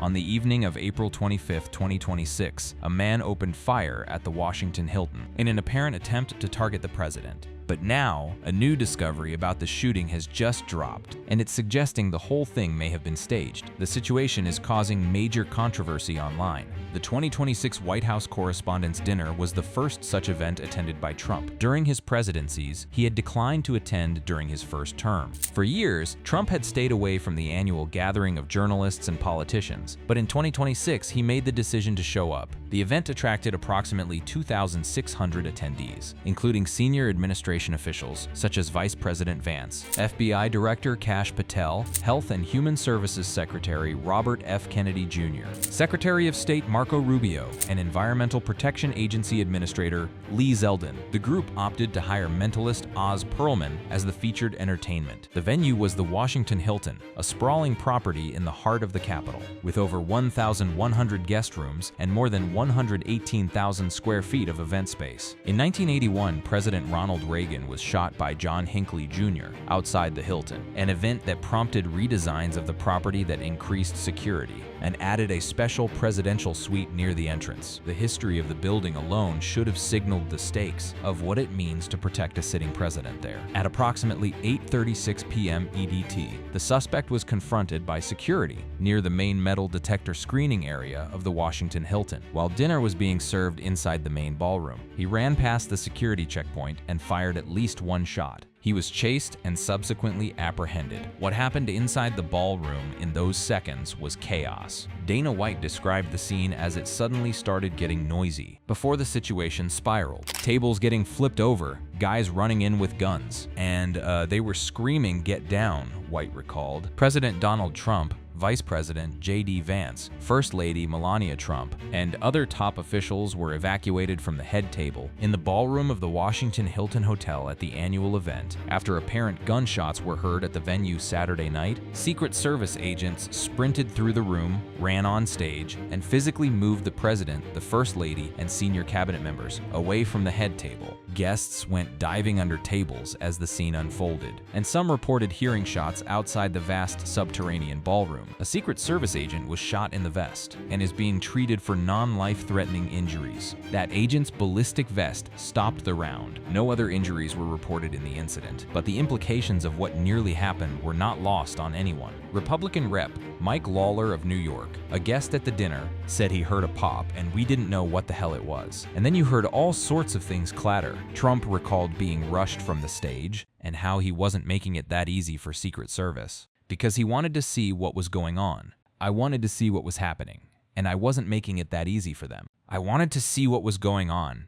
On the evening of April 25, 2026, a man opened fire at the Washington Hilton in an apparent attempt to target the president. But now, a new discovery about the shooting has just dropped, and it's suggesting the whole thing may have been staged. The situation is causing major controversy online. The 2026 White House Correspondents' Dinner was the first such event attended by Trump. During his presidencies, he had declined to attend during his first term. For years, Trump had stayed away from the annual gathering of journalists and politicians, but in 2026, he made the decision to show up. The event attracted approximately 2,600 attendees, including senior administration officials such as Vice President Vance, FBI Director Kash Patel, Health and Human Services Secretary Robert F. Kennedy Jr., Secretary of State Marco Rubio, and Environmental Protection Agency Administrator Lee Zeldin. The group opted to hire mentalist Oz Perlman as the featured entertainment. The venue was the Washington Hilton, a sprawling property in the heart of the Capitol, with over 1,100 guest rooms and more than 118,000 square feet of event space. In 1981, President Ronald Reagan was shot by John Hinckley Jr. outside the Hilton, an event that prompted redesigns of the property that increased security and added a special presidential suite near the entrance. The history of the building alone should have signaled the stakes of what it means to protect a sitting president there. At approximately 8:36 p.m. EDT, the suspect was confronted by security near the main metal detector screening area of the Washington Hilton, while dinner was being served inside the main ballroom. He ran past the security checkpoint and fired at least one shot. He was chased and subsequently apprehended. What happened inside the ballroom in those seconds was chaos. Dana White described the scene as it suddenly started getting noisy before the situation spiraled. Tables getting flipped over, guys running in with guns, and they were screaming, "Get down," White recalled. President Donald Trump, Vice President J.D. Vance, First Lady Melania Trump, and other top officials were evacuated from the head table in the ballroom of the Washington Hilton Hotel at the annual event. After apparent gunshots were heard at the venue Saturday night, Secret Service agents sprinted through the room, ran on stage, and physically moved the president, the First Lady, and senior cabinet members away from the head table. Guests went diving under tables as the scene unfolded, and some reported hearing shots outside the vast subterranean ballroom. A Secret Service agent was shot in the vest and is being treated for non-life-threatening injuries. That agent's ballistic vest stopped the round. No other injuries were reported in the incident, but the implications of what nearly happened were not lost on anyone. Republican Rep. Mike Lawler of New York, a guest at the dinner, said he heard a pop and we didn't know what the hell it was. And then you heard all sorts of things clatter. Trump recalled being rushed from the stage and how he wasn't making it that easy for Secret Service, because he wanted to see what was going on. I wanted to see what was happening, and I wasn't making it that easy for them. I wanted to see what was going on,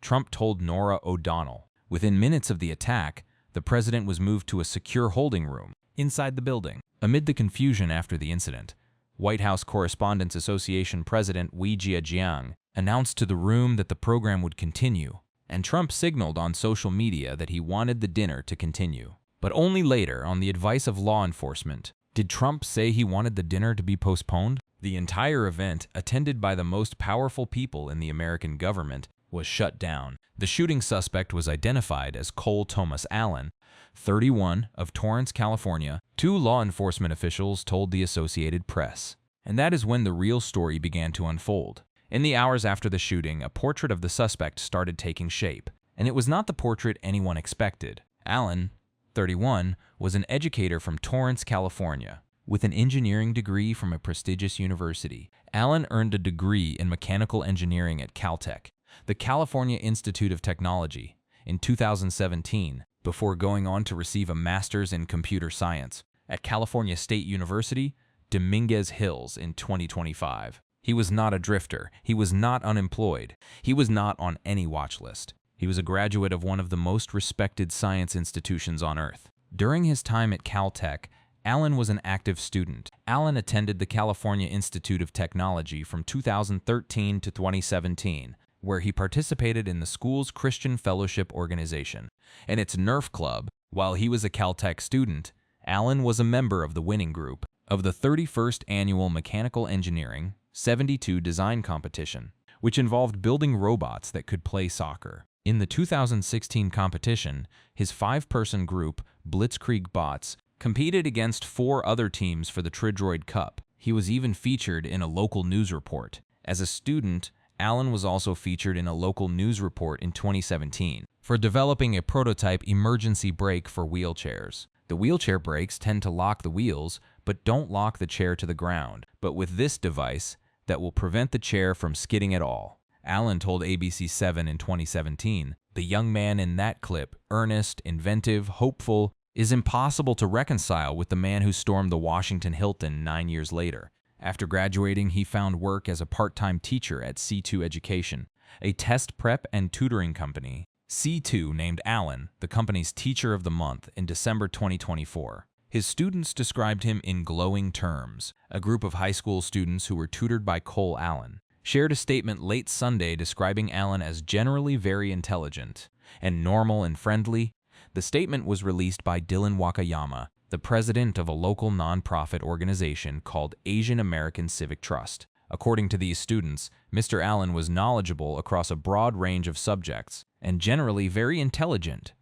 Trump told Norah O'Donnell. Within minutes of the attack, the president was moved to a secure holding room inside the building. Amid the confusion after the incident, White House Correspondents Association President Wei Jiajiang announced to the room that the program would continue, and Trump signaled on social media that he wanted the dinner to continue. But only later, on the advice of law enforcement, did Trump say he wanted the dinner to be postponed. The entire event, attended by the most powerful people in the American government, was shut down. The shooting suspect was identified as Cole Thomas Allen, 31, of Torrance, California, two law enforcement officials told the Associated Press. And that is when the real story began to unfold. In the hours after the shooting, a portrait of the suspect started taking shape, and it was not the portrait anyone expected. Allen, 31, was an educator from Torrance, California. With an engineering degree from a prestigious university, Allen earned a degree in mechanical engineering at Caltech, the California Institute of Technology, in 2017, before going on to receive a master's in computer science at California State University, Dominguez Hills in 2025. He was not a drifter. He was not unemployed. He was not on any watch list. He was a graduate of one of the most respected science institutions on Earth. During his time at Caltech, Allen was an active student. Allen attended the California Institute of Technology from 2013 to 2017, where he participated in the school's Christian Fellowship Organization and its Nerf Club. While he was a Caltech student, Allen was a member of the winning group of the 31st Annual Mechanical Engineering 72 Design Competition, which involved building robots that could play soccer. In the 2016 competition, his 5-person group, Blitzkrieg Bots, competed against 4 other teams for the Tridroid Cup. He was even featured in a local news report. As a student, Allen was also featured in a local news report in 2017 for developing a prototype emergency brake for wheelchairs. The wheelchair brakes tend to lock the wheels, but don't lock the chair to the ground, but with this device that will prevent the chair from skidding at all. Allen told ABC7 in 2017, "The young man in that clip, earnest, inventive, hopeful, is impossible to reconcile with the man who stormed the Washington Hilton 9 years later. After graduating, he found work as a part-time teacher at C2 Education, a test prep and tutoring company. C2 named Allen the company's Teacher of the Month in December 2024. His students described him in glowing terms. A group of high school students who were tutored by Cole Allen shared a statement late Sunday describing Allen as generally very intelligent and normal and friendly. The statement was released by Dylan Wakayama, the president of a local nonprofit organization called Asian American Civic Trust. According to these students, Mr. Allen was knowledgeable across a broad range of subjects and generally very intelligent.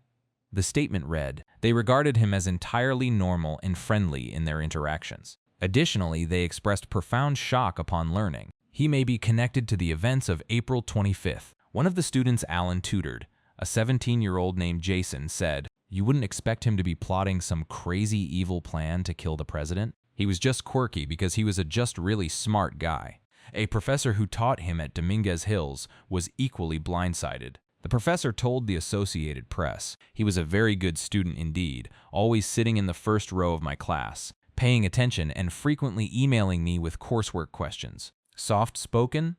The statement read, they regarded him as entirely normal and friendly in their interactions. Additionally, they expressed profound shock upon learning he may be connected to the events of April 25th. One of the students Allen tutored, a 17-year-old named Jason, said, "You wouldn't expect him to be plotting some crazy evil plan to kill the president. He was just quirky because he was a just really smart guy." A professor who taught him at Dominguez Hills was equally blindsided. The professor told the Associated Press, "He was a very good student indeed, always sitting in the first row of my class, paying attention and frequently emailing me with coursework questions. Soft-spoken,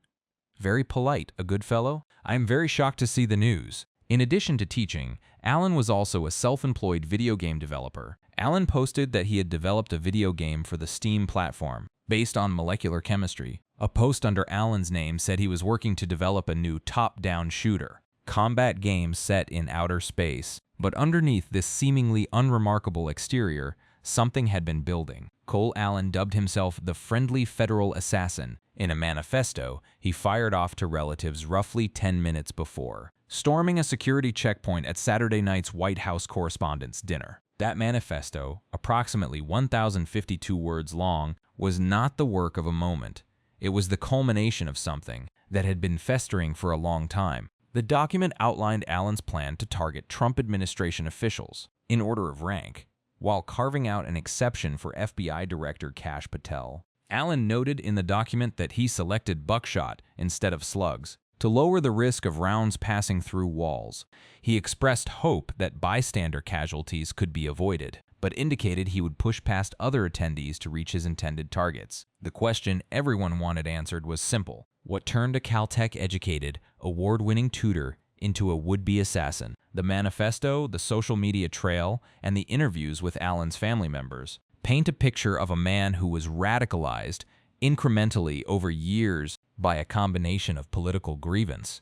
very polite, a good fellow. I am very shocked to see the news." In addition to teaching, Allen was also a self-employed video game developer. Allen posted that he had developed a video game for the Steam platform based on molecular chemistry. A post under Allen's name said he was working to develop a new top-down shooter, combat game set in outer space. But underneath this seemingly unremarkable exterior, something had been building. Cole Allen dubbed himself the friendly federal assassin in a manifesto he fired off to relatives roughly 10 minutes before storming a security checkpoint at Saturday night's White House Correspondents' Dinner. That manifesto, approximately 1,052 words long, was not the work of a moment. It was the culmination of something that had been festering for a long time. The document outlined Allen's plan to target Trump administration officials, in order of rank, while carving out an exception for FBI Director Kash Patel. Allen noted in the document that he selected buckshot instead of slugs to lower the risk of rounds passing through walls. He expressed hope that bystander casualties could be avoided, but indicated he would push past other attendees to reach his intended targets. The question everyone wanted answered was simple. What turned a Caltech-educated, award-winning tutor into a would-be assassin? The manifesto, the social media trail, and the interviews with Allen's family members paint a picture of a man who was radicalized incrementally over years by a combination of political grievance,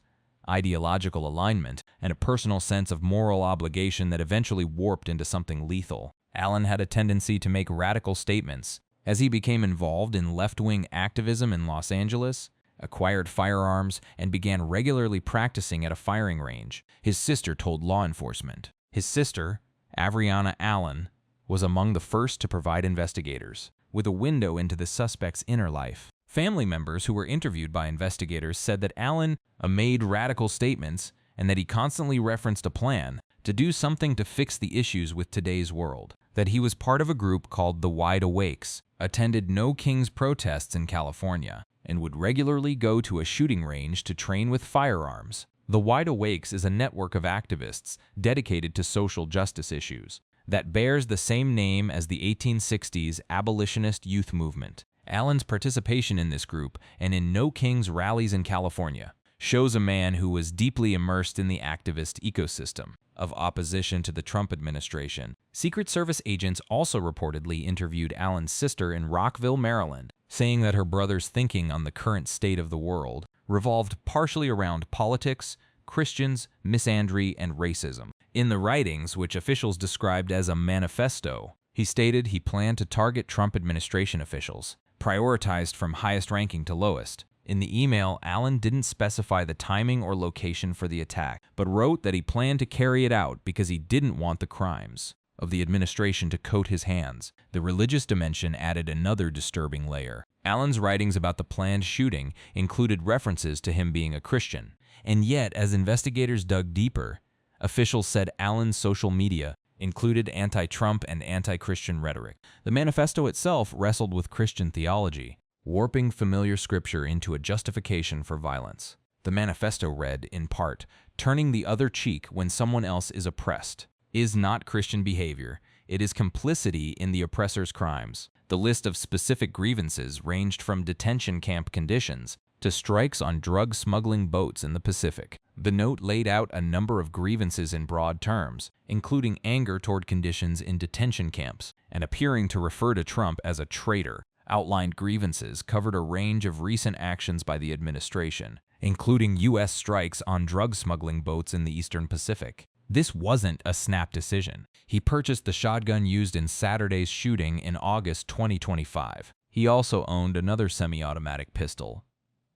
ideological alignment, and a personal sense of moral obligation that eventually warped into something lethal. Allen had a tendency to make radical statements. As he became involved in left-wing activism in Los Angeles, acquired firearms, and began regularly practicing at a firing range, his sister told law enforcement. His sister, Avriana Allen, was among the first to provide investigators with a window into the suspect's inner life. Family members who were interviewed by investigators said that Allen made radical statements and that he constantly referenced a plan to do something to fix the issues with today's world, that he was part of a group called the Wide Awakes, attended No Kings protests in California, and would regularly go to a shooting range to train with firearms. The Wide Awakes is a network of activists dedicated to social justice issues that bears the same name as the 1860s abolitionist youth movement. Allen's participation in this group and in No Kings rallies in California shows a man who was deeply immersed in the activist ecosystem of opposition to the Trump administration. Secret Service agents also reportedly interviewed Allen's sister in Rockville, Maryland, saying that her brother's thinking on the current state of the world revolved partially around politics, Christians, misandry, and racism. In the writings, which officials described as a manifesto, he stated he planned to target Trump administration officials, prioritized from highest ranking to lowest. In the email, Allen didn't specify the timing or location for the attack, but wrote that he planned to carry it out because he didn't want the crimes of the administration to coat his hands. The religious dimension added another disturbing layer. Allen's writings about the planned shooting included references to him being a Christian. And yet, as investigators dug deeper, officials said Allen's social media included anti-Trump and anti-Christian rhetoric. The manifesto itself wrestled with Christian theology, warping familiar scripture into a justification for violence. The manifesto read, in part, "Turning the other cheek when someone else is oppressed is not Christian behavior. It is complicity in the oppressor's crimes." The list of specific grievances ranged from detention camp conditions to strikes on drug smuggling boats in the Pacific. The note laid out a number of grievances in broad terms, including anger toward conditions in detention camps and appearing to refer to Trump as a traitor. Outlined grievances covered a range of recent actions by the administration, including U.S. strikes on drug smuggling boats in the Eastern Pacific. This wasn't a snap decision. He purchased the shotgun used in Saturday's shooting in August 2025. He also owned another semi-automatic pistol,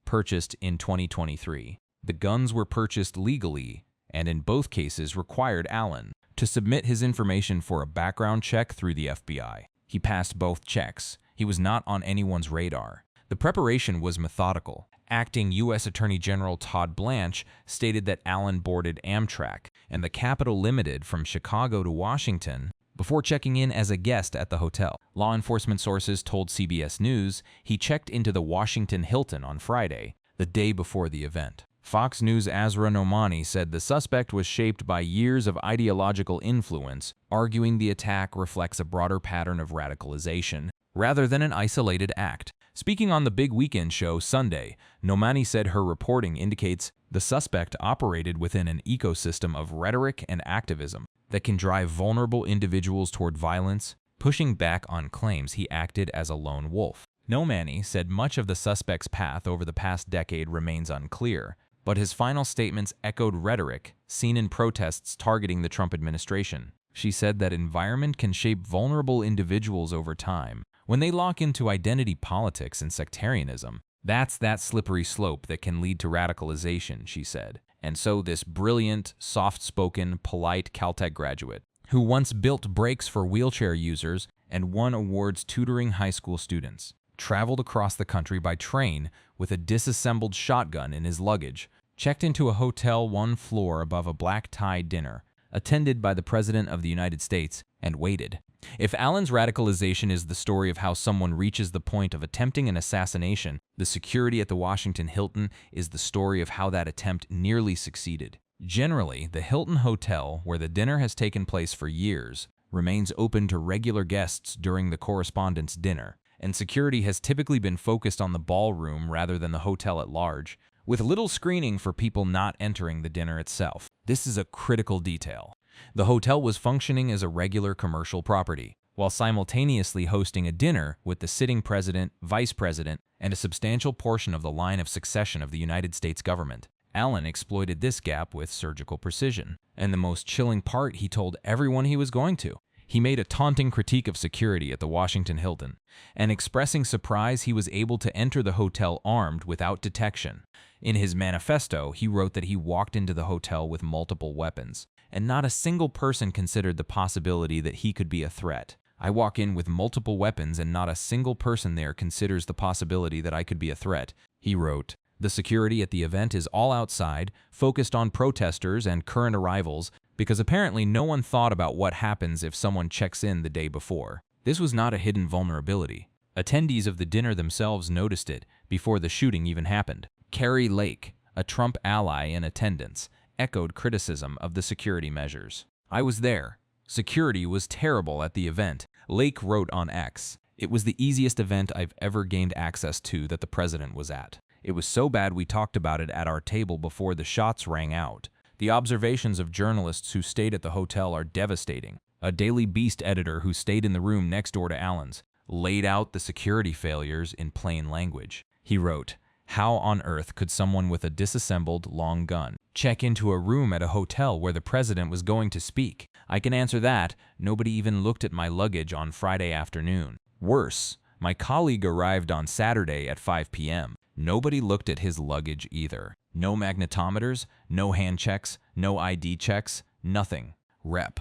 purchased in 2023. The guns were purchased legally, and in both cases required Allen to submit his information for a background check through the FBI. He passed both checks. He was not on anyone's radar. The preparation was methodical. Acting U.S. Attorney General Todd Blanche stated that Allen boarded Amtrak and the Capital Limited from Chicago to Washington before checking in as a guest at the hotel. Law enforcement sources told CBS News he checked into the Washington Hilton on Friday, the day before the event. Fox News' Azra Nomani said the suspect was shaped by years of ideological influence, arguing the attack reflects a broader pattern of radicalization rather than an isolated act. Speaking on the Big Weekend show Sunday, Nomani said her reporting indicates the suspect operated within an ecosystem of rhetoric and activism that can drive vulnerable individuals toward violence, pushing back on claims he acted as a lone wolf. Nomani said much of the suspect's path over the past decade remains unclear, but his final statements echoed rhetoric seen in protests targeting the Trump administration. She said that environment can shape vulnerable individuals over time. When they lock into identity politics and sectarianism, that's that slippery slope that can lead to radicalization, she said. And so this brilliant, soft-spoken, polite Caltech graduate, who once built brakes for wheelchair users and won awards tutoring high school students, traveled across the country by train with a disassembled shotgun in his luggage, checked into a hotel one floor above a black-tie dinner, attended by the President of the United States, and waited. If Allen's radicalization is the story of how someone reaches the point of attempting an assassination, the security at the Washington Hilton is the story of how that attempt nearly succeeded. Generally, the Hilton Hotel, where the dinner has taken place for years, remains open to regular guests during the correspondence dinner, and security has typically been focused on the ballroom rather than the hotel at large, with little screening for people not entering the dinner itself. This is a critical detail. The hotel was functioning as a regular commercial property, while simultaneously hosting a dinner with the sitting president, vice president, and a substantial portion of the line of succession of the United States government. Allen exploited this gap with surgical precision. And the most chilling part, he told everyone he was going to. He made a taunting critique of security at the Washington Hilton, and expressing surprise he was able to enter the hotel armed without detection. In his manifesto, he wrote that he walked into the hotel with multiple weapons, and not a single person considered the possibility that he could be a threat. I walk in with multiple weapons and not a single person there considers the possibility that I could be a threat, he wrote. The security at the event is all outside, focused on protesters and current arrivals, because apparently no one thought about what happens if someone checks in the day before. This was not a hidden vulnerability. Attendees of the dinner themselves noticed it before the shooting even happened. Carrie Lake, a Trump ally in attendance, echoed criticism of the security measures. I was there. Security was terrible at the event, Lake wrote on X. It was the easiest event I've ever gained access to that the president was at. It was so bad we talked about it at our table before the shots rang out. The observations of journalists who stayed at the hotel are devastating. A Daily Beast editor who stayed in the room next door to Allen's laid out the security failures in plain language. He wrote, "How on earth could someone with a disassembled long gun check into a room at a hotel where the president was going to speak? I can answer that. Nobody even looked at my luggage on Friday afternoon. Worse, my colleague arrived on Saturday at 5 p.m. Nobody looked at his luggage either. No magnetometers, no hand checks, no ID checks, nothing." Rep.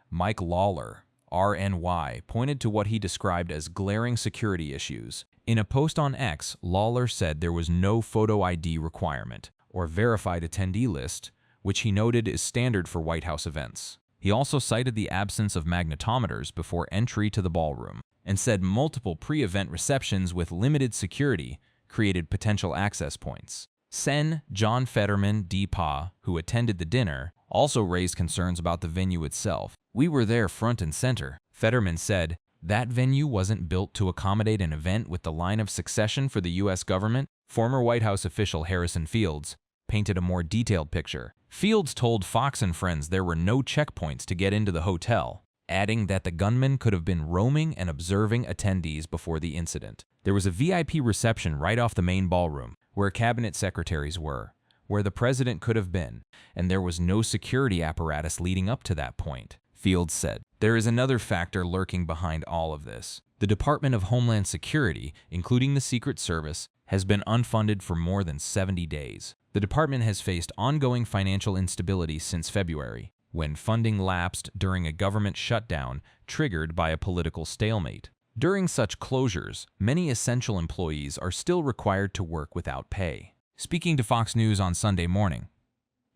Mike Lawler, RNY pointed to what he described as glaring security issues. In a post on X, Lawler said there was no photo ID requirement or verified attendee list, which he noted is standard for White House events. He also cited the absence of magnetometers before entry to the ballroom and said multiple pre-event receptions with limited security created potential access points. Sen. John Fetterman D. Pa, who attended the dinner, also raised concerns about the venue itself. "We were there front and center," Fetterman said. "That venue wasn't built to accommodate an event with the line of succession for the U.S. government." Former White House official Harrison Fields painted a more detailed picture. Fields told Fox and Friends there were no checkpoints to get into the hotel, adding that the gunman could have been roaming and observing attendees before the incident. There was a VIP reception right off the main ballroom, where cabinet secretaries were, where the president could have been, and there was no security apparatus leading up to that point, Fields said. There is another factor lurking behind all of this. The Department of Homeland Security, including the Secret Service, has been unfunded for more than 70 days. The department has faced ongoing financial instability since February, when funding lapsed during a government shutdown triggered by a political stalemate. During such closures, many essential employees are still required to work without pay. Speaking to Fox News on Sunday morning,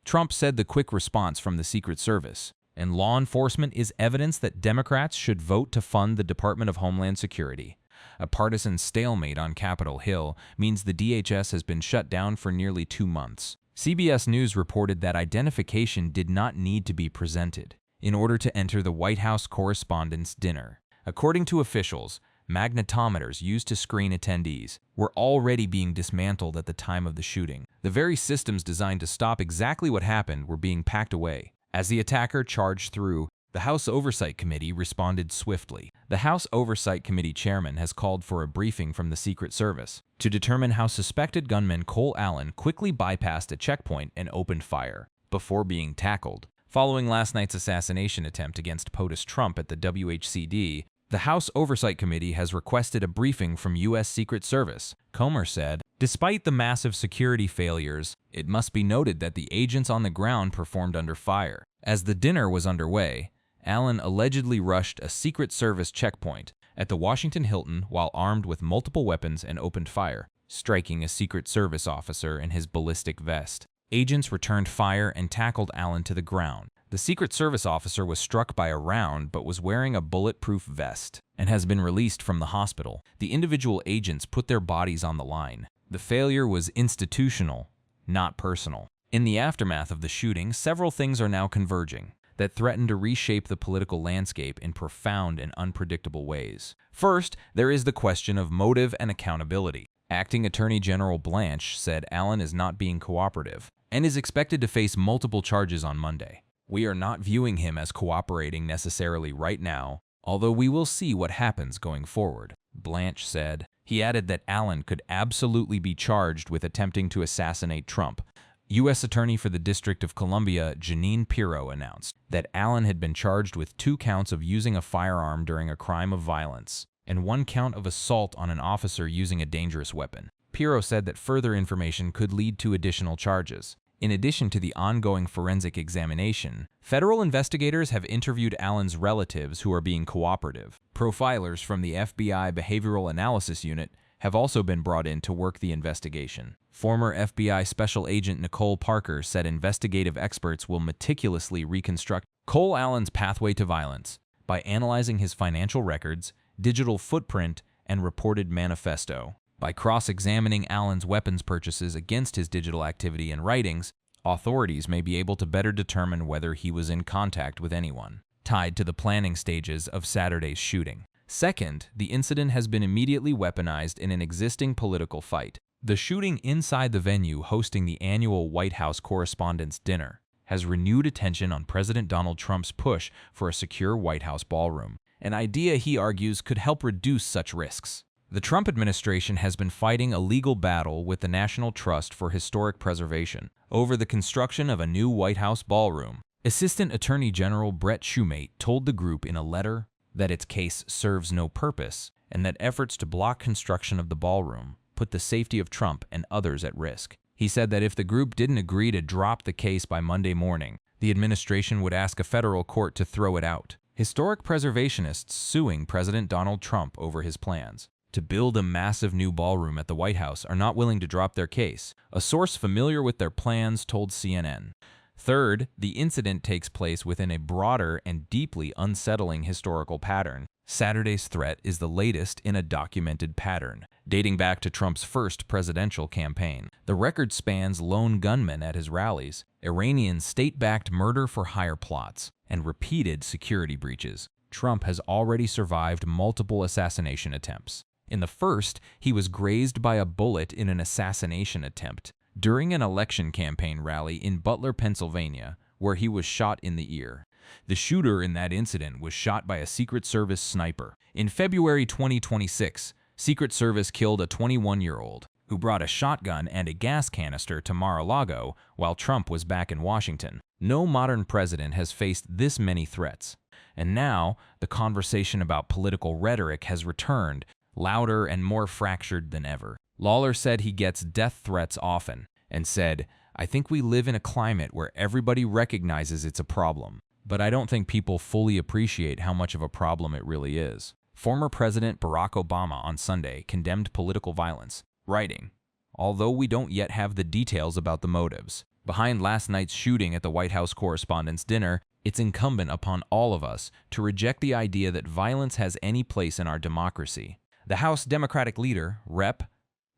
Trump said the quick response from the Secret Service and law enforcement is evidence that Democrats should vote to fund the Department of Homeland Security. A partisan stalemate on Capitol Hill means the DHS has been shut down for nearly 2 months. CBS News reported that identification did not need to be presented in order to enter the White House Correspondents' Dinner. According to officials, magnetometers used to screen attendees were already being dismantled at the time of the shooting. The very systems designed to stop exactly what happened were being packed away. As the attacker charged through, the House Oversight Committee responded swiftly. The House Oversight Committee chairman has called for a briefing from the Secret Service to determine how suspected gunman Cole Allen quickly bypassed a checkpoint and opened fire before being tackled. Following last night's assassination attempt against POTUS Trump at the WHCD, the House Oversight Committee has requested a briefing from U.S. Secret Service. Comer said, "Despite the massive security failures, it must be noted that the agents on the ground performed under fire. As the dinner was underway, Allen allegedly rushed a Secret Service checkpoint at the Washington Hilton while armed with multiple weapons and opened fire, striking a Secret Service officer in his ballistic vest. Agents returned fire and tackled Allen to the ground. The Secret Service officer was struck by a round but was wearing a bulletproof vest and has been released from the hospital. The individual agents put their bodies on the line. The failure was institutional, not personal." In the aftermath of the shooting, several things are now converging that threaten to reshape the political landscape in profound and unpredictable ways. First, there is the question of motive and accountability. Acting Attorney General Blanche said Allen is not being cooperative and is expected to face multiple charges on Monday. "We are not viewing him as cooperating necessarily right now, although we will see what happens going forward," Blanche said. He added that Allen could absolutely be charged with attempting to assassinate Trump. U.S. Attorney for the District of Columbia, Jeanine Pirro, announced that Allen had been charged with 2 counts of using a firearm during a crime of violence and 1 count of assault on an officer using a dangerous weapon. Pirro said that further information could lead to additional charges. In addition to the ongoing forensic examination, federal investigators have interviewed Allen's relatives who are being cooperative. Profilers from the FBI Behavioral Analysis Unit have also been brought in to work the investigation. Former FBI Special Agent Nicole Parker said investigative experts will meticulously reconstruct Cole Allen's pathway to violence by analyzing his financial records, digital footprint, and reported manifesto. By cross-examining Allen's weapons purchases against his digital activity and writings, authorities may be able to better determine whether he was in contact with anyone tied to the planning stages of Saturday's shooting. Second, the incident has been immediately weaponized in an existing political fight. The shooting inside the venue hosting the annual White House Correspondents' Dinner has renewed attention on President Donald Trump's push for a secure White House ballroom, an idea he argues could help reduce such risks. The Trump administration has been fighting a legal battle with the National Trust for Historic Preservation over the construction of a new White House ballroom. Assistant Attorney General Brett Shumate told the group in a letter that its case serves no purpose and that efforts to block construction of the ballroom put the safety of Trump and others at risk. He said that if the group didn't agree to drop the case by Monday morning, the administration would ask a federal court to throw it out. Historic preservationists suing President Donald Trump over his plans to build a massive new ballroom at the White House are not willing to drop their case, a source familiar with their plans told CNN. Third, the incident takes place within a broader and deeply unsettling historical pattern. Saturday's threat is the latest in a documented pattern, dating back to Trump's first presidential campaign. The record spans lone gunmen at his rallies, Iranian state-backed murder-for-hire plots, and repeated security breaches. Trump has already survived multiple assassination attempts. In the first, he was grazed by a bullet in an assassination attempt during an election campaign rally in Butler, Pennsylvania, where he was shot in the ear. The shooter in that incident was shot by a Secret Service sniper. In February 2026, Secret Service killed a 21-year-old who brought a shotgun and a gas canister to Mar-a-Lago while Trump was back in Washington. No modern president has faced this many threats. And now, the conversation about political rhetoric has returned, louder and more fractured than ever. Lawler said he gets death threats often, and said, "I think we live in a climate where everybody recognizes it's a problem, but I don't think people fully appreciate how much of a problem it really is." Former President Barack Obama on Sunday condemned political violence, writing, "Although we don't yet have the details about the motives behind last night's shooting at the White House Correspondents' Dinner, it's incumbent upon all of us to reject the idea that violence has any place in our democracy." The House Democratic leader, Rep.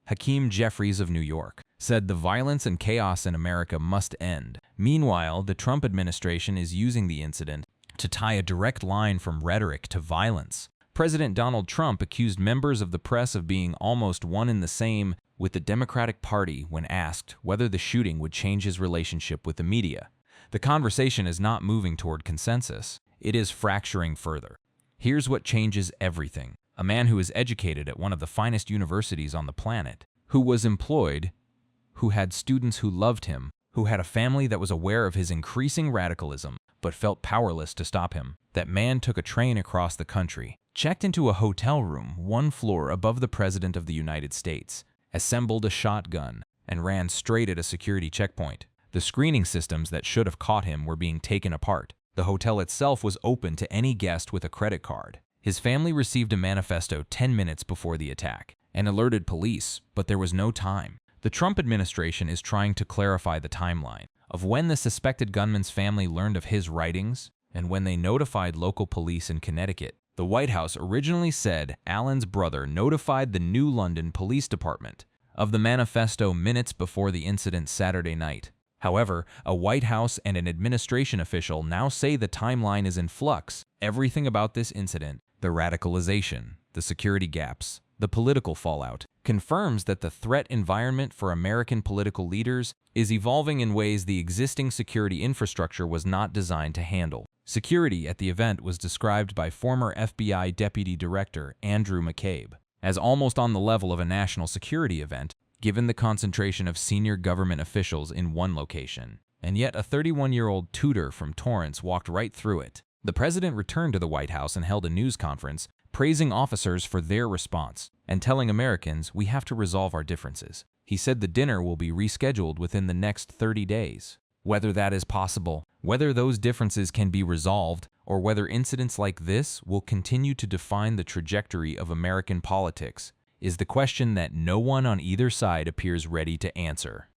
Hakeem Jeffries of New York, said the violence and chaos in America must end. Meanwhile, the Trump administration is using the incident to tie a direct line from rhetoric to violence. President Donald Trump accused members of the press of being almost one and the same with the Democratic Party when asked whether the shooting would change his relationship with the media. The conversation is not moving toward consensus. It is fracturing further. Here's what changes everything. A man who is educated at one of the finest universities on the planet, who was employed, who had students who loved him, who had a family that was aware of his increasing radicalism, but felt powerless to stop him. That man took a train across the country, checked into a hotel room one floor above the President of the United States, assembled a shotgun, and ran straight at a security checkpoint. The screening systems that should have caught him were being taken apart. The hotel itself was open to any guest with a credit card. His family received a manifesto 10 minutes before the attack and alerted police, but there was no time. The Trump administration is trying to clarify the timeline of when the suspected gunman's family learned of his writings and when they notified local police in Connecticut. The White House originally said Allen's brother notified the New London Police Department of the manifesto minutes before the incident Saturday night. However, a White House and an administration official now say the timeline is in flux. Everything about this incident, the radicalization, the security gaps, the political fallout, confirms that the threat environment for American political leaders is evolving in ways the existing security infrastructure was not designed to handle. Security at the event was described by former FBI Deputy Director Andrew McCabe as almost on the level of a national security event, given the concentration of senior government officials in one location. And yet a 31-year-old tutor from Torrance walked right through it. The president returned to the White House and held a news conference, praising officers for their response and telling Americans we have to resolve our differences. He said the dinner will be rescheduled within the next 30 days. Whether that is possible, whether those differences can be resolved, or whether incidents like this will continue to define the trajectory of American politics, is the question that no one on either side appears ready to answer.